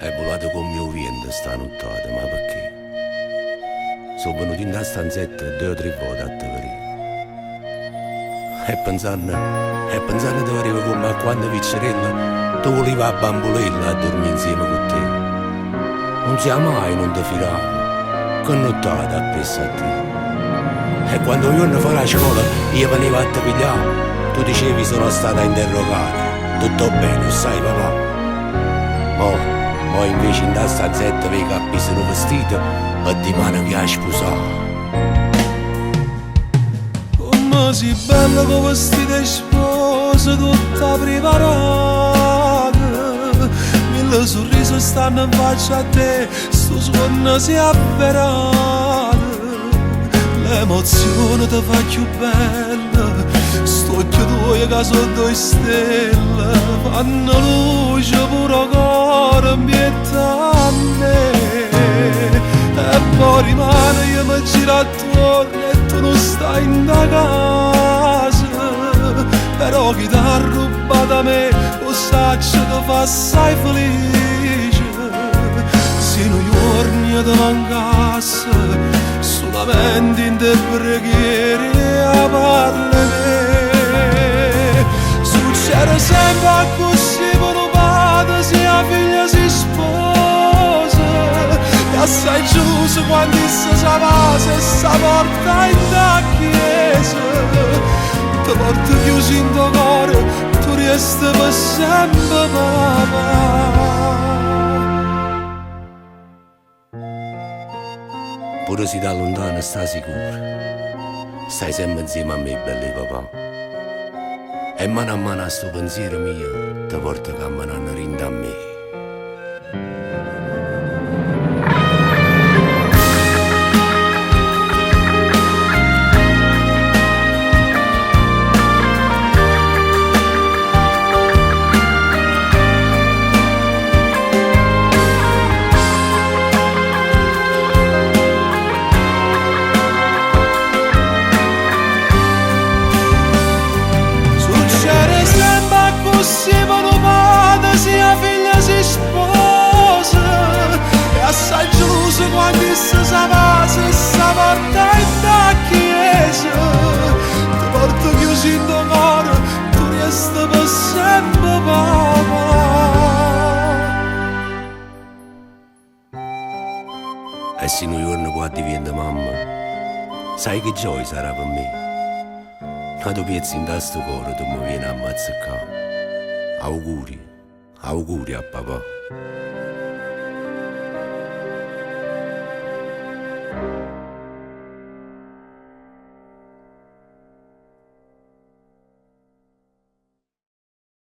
È volato con mio vento sta nottata, ma perché? Sono venuto in una stanzetta 2 o 3 volte a te vedere. E pensando te vedevo come a quando piccerella tu volevi a bambolella a dormire insieme con te. Non sia mai non ti firavo, che nottata appresso a te. E quando un giorno fa la scuola io venivo a te pigliare, tu dicevi sono stata interrogata. Tutto bene, sai papà? Mo invece in da stanzetta vei cappi sono vestito e di mano che ha sposato. Come si bella con vestito e sposa tutta preparata, mille sorrisi stanno in faccia a te, sto suono si è avverato. L'emozione ti fa più bella, sto occhio tuo che sono 2 stelle, fanno luce pure cuore mietta a me. E poi rimane io mi giro attorno e tu non stai in da casa, però chi t'ha rubato a me lo saccio ti fa assai felice. Se non giorni ti mancasse solamente in te preghiere a parle me. Succede sempre così per un padre se la figlia si sposa, e assai giusto quando si va e si porta in da chiesa. Ti porti chiuso in tuo cuore, tu resti per sempre papà. Pure se da lontano stai sicuro, stai sempre insieme a me, belli papà. E mano a mano a sto pensiero mio ti porta camminando rinda a me. Se uno padre se la figlia si sposa, e assai giusto quando si va se si porta in da chiesa. Ti porto chiuso in tuo cuore, tu resti per sempre papà. E se un giorno qua diventa mamma, sai che gioia sarà per me? Ma tu piezzi in da sto cuore, tu mi vieni a mazzacare. Auguri, auguri a papà.